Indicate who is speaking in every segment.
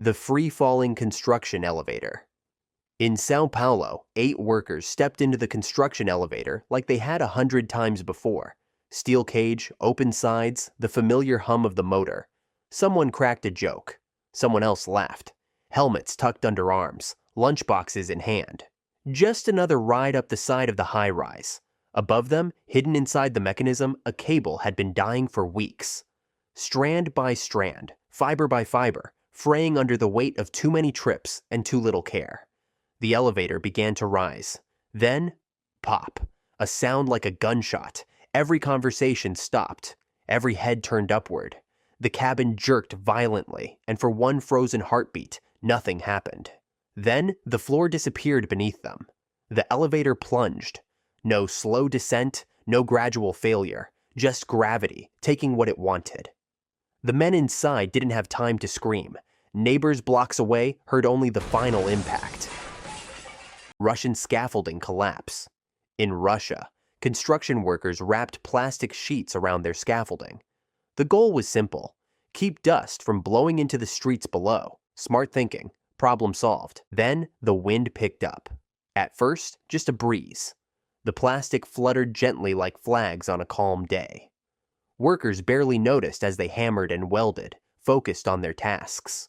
Speaker 1: The free-falling construction elevator. In Sao Paulo, 8 workers stepped into the construction elevator like they had 100 times before. Steel cage, open sides, the familiar hum of the motor. Someone cracked a joke. Someone else laughed. Helmets tucked under arms, lunchboxes in hand. Just another ride up the side of the high-rise. Above them, hidden inside the mechanism, a cable had been dying for weeks. Strand by strand, fiber by fiber, fraying under the weight of too many trips and too little care. The elevator began to rise. Then, pop. A sound like a gunshot. Every conversation stopped. Every head turned upward. The cabin jerked violently, and for one frozen heartbeat, nothing happened. Then, the floor disappeared beneath them. The elevator plunged. No slow descent, no gradual failure, just gravity, taking what it wanted. The men inside didn't have time to scream. Neighbors blocks away heard only the final impact. Russian scaffolding collapse. In Russia, construction workers wrapped plastic sheets around their scaffolding. The goal was simple: keep dust from blowing into the streets below. Smart thinking, problem solved. Then the wind picked up. At first, just a breeze. The plastic fluttered gently like flags on a calm day. Workers barely noticed as they hammered and welded, focused on their tasks.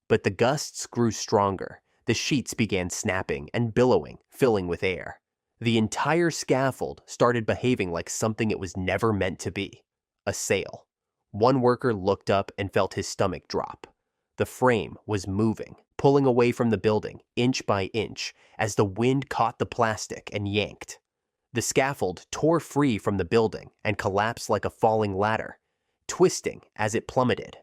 Speaker 1: But the gusts grew stronger. The sheets began snapping and billowing, filling with air. The entire scaffold started behaving like something it was never meant to be: a sail. One worker looked up and felt his stomach drop. The frame was moving, pulling away from the building, inch by inch, as the wind caught the plastic and yanked. The scaffold tore free from the building and collapsed like a falling ladder, twisting as it plummeted.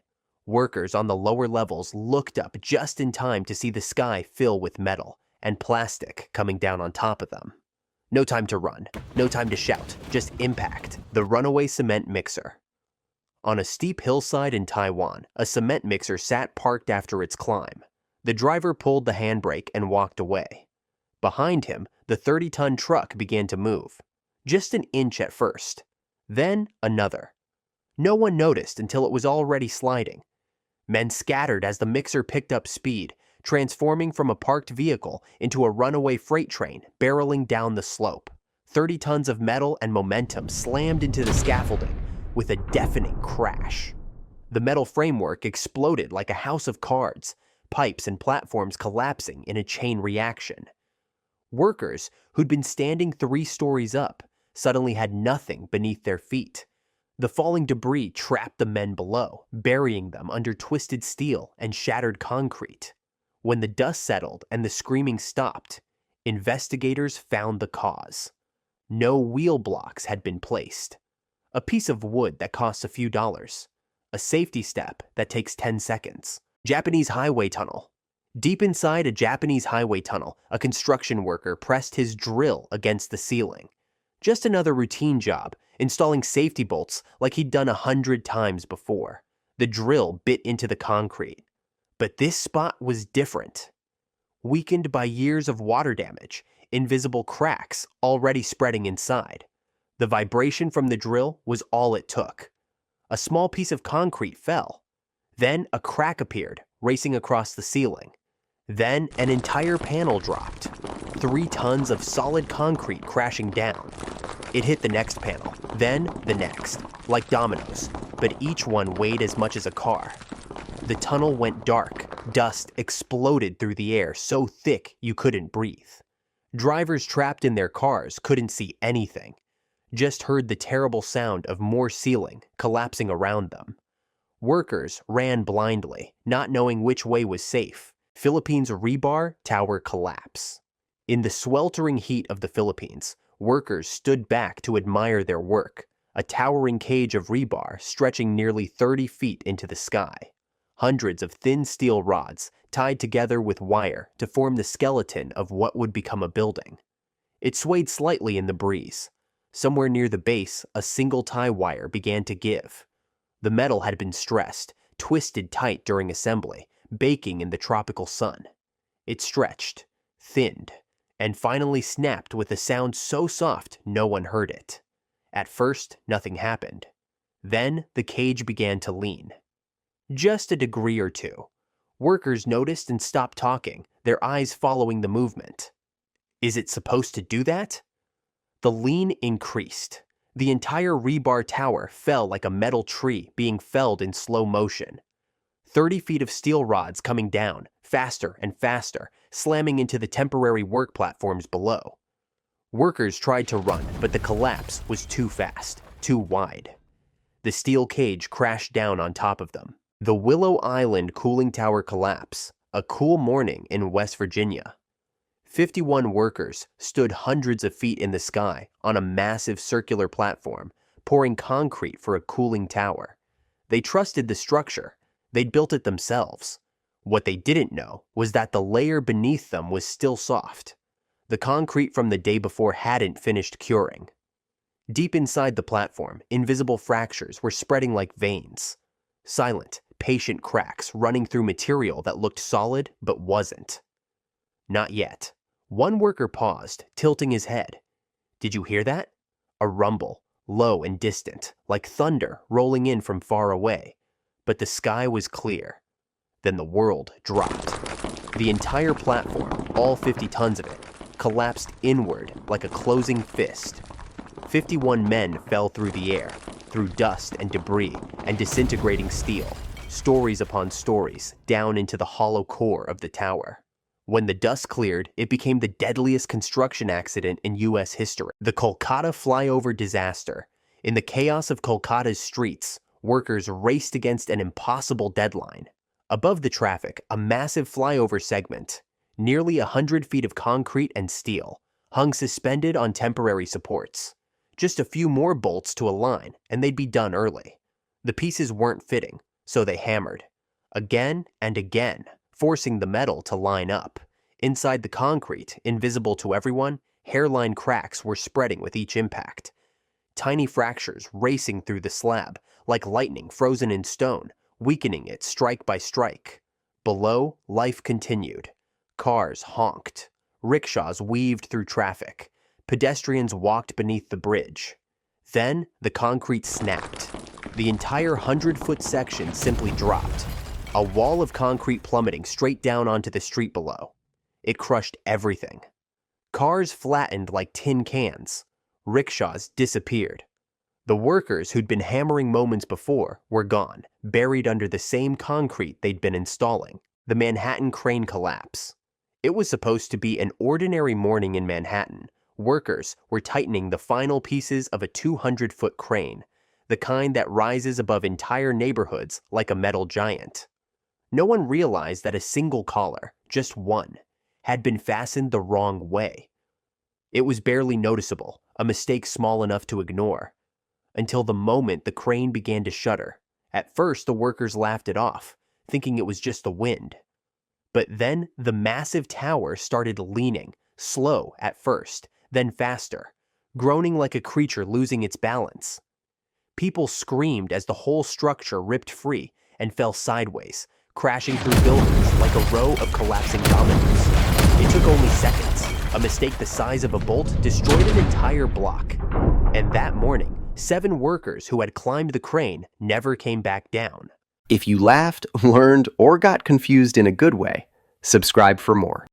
Speaker 1: Workers on the lower levels looked up just in time to see the sky fill with metal and plastic coming down on top of them. No time to run, no time to shout, just impact. The Runaway cement mixer. On a steep hillside in Taiwan, a cement mixer sat parked after its climb. The driver pulled the handbrake and walked away. Behind him, the 30-ton truck began to move. Just an inch at first. Then another. No one noticed until it was already sliding. Men scattered as the mixer picked up speed, transforming from a parked vehicle into a runaway freight train barreling down the slope. 30 tons of metal and momentum slammed into the scaffolding with a deafening crash. The metal framework exploded like a house of cards, pipes and platforms collapsing in a chain reaction. Workers who'd been standing 3 stories up suddenly had nothing beneath their feet. The falling debris trapped the men below, burying them under twisted steel and shattered concrete. When the dust settled and the screaming stopped, investigators found the cause. No wheel blocks had been placed. A piece of wood that costs a few dollars. A safety step that takes 10 seconds. Japanese highway tunnel. Deep inside a Japanese highway tunnel, a construction worker pressed his drill against the ceiling. Just another routine job, installing safety bolts like he'd done 100 times before. The drill bit into the concrete. But this spot was different. Weakened by years of water damage, invisible cracks already spreading inside. The vibration from the drill was all it took. A small piece of concrete fell. Then a crack appeared, racing across the ceiling. Then an entire panel dropped. 3 tons of solid concrete crashing down. It hit the next panel, then the next, like dominoes, but each one weighed as much as a car. The tunnel went dark. Dust exploded through the air so thick you couldn't breathe. Drivers trapped in their cars couldn't see anything, just heard the terrible sound of more ceiling collapsing around them. Workers ran blindly, not knowing which way was safe. Philippines' Rebar tower collapse. In the sweltering heat of the Philippines, workers stood back to admire their work, a towering cage of rebar stretching nearly 30 feet into the sky. Hundreds of thin steel rods tied together with wire to form the skeleton of what would become a building. It swayed slightly in the breeze. Somewhere near the base, a single tie wire began to give. The metal had been stressed, twisted tight during assembly, baking in the tropical sun. It stretched, thinned, and finally snapped with a sound so soft no one heard it. At first, nothing happened. Then the cage began to lean. Just a degree or two. Workers noticed and stopped talking, their eyes following the movement. Is it supposed to do that? The lean increased. The entire rebar tower fell like a metal tree being felled in slow motion. 30 feet of steel rods coming down, faster and faster, slamming into the temporary work platforms below. Workers tried to run, but the collapse was too fast, too wide. The steel cage crashed down on top of them. The Willow Island cooling tower collapse, a cool morning in West Virginia. 51 workers stood hundreds of feet in the sky on a massive circular platform, pouring concrete for a cooling tower. They trusted the structure. They'd built it themselves. What they didn't know was that the layer beneath them was still soft. The concrete from the day before hadn't finished curing. Deep inside the platform, invisible fractures were spreading like veins. Silent, patient cracks running through material that looked solid but wasn't. Not yet. One worker paused, tilting his head. Did you hear that? A rumble, low and distant, like thunder rolling in from far away. But the sky was clear. Then the world dropped. The entire platform, all 50 tons of it, collapsed inward like a closing fist. 51 men fell through the air, through dust and debris and disintegrating steel, stories upon stories, down into the hollow core of the tower. When the dust cleared, it became the deadliest construction accident in U.S. history. The Kolkata flyover disaster. In the chaos of Kolkata's streets, workers raced against an impossible deadline. Above the traffic, a massive flyover segment, nearly 100 feet of concrete and steel, hung suspended on temporary supports. Just a few more bolts to align, and they'd be done early. The pieces weren't fitting, so they hammered. Again and again, forcing the metal to line up. Inside the concrete, invisible to everyone, hairline cracks were spreading with each impact. Tiny fractures racing through the slab, like lightning frozen in stone, weakening it strike by strike. Below, life continued. Cars honked. Rickshaws weaved through traffic. Pedestrians walked beneath the bridge. Then, the concrete snapped. The entire 100-foot section simply dropped. A wall of concrete plummeting straight down onto the street below. It crushed everything. Cars flattened like tin cans. Rickshaws disappeared. The workers who'd been hammering moments before were gone, buried under the same concrete they'd been installing. The Manhattan crane collapse. It was supposed to be an ordinary morning in Manhattan. Workers were tightening the final pieces of a 200-foot crane, the kind that rises above entire neighborhoods like a metal giant. No one realized that a single collar, just one, had been fastened the wrong way. It was barely noticeable, a mistake small enough to ignore, until the moment the crane began to shudder. At first, the workers laughed it off, thinking it was just the wind. But then the massive tower started leaning, slow at first, then faster, groaning like a creature losing its balance. People screamed as the whole structure ripped free and fell sideways, crashing through buildings like a row of collapsing dominoes. It took only seconds. A mistake the size of a bolt destroyed an entire block. And that morning, 7 workers who had climbed the crane never came back down.
Speaker 2: If you laughed, learned, or got confused in a good way, subscribe for more.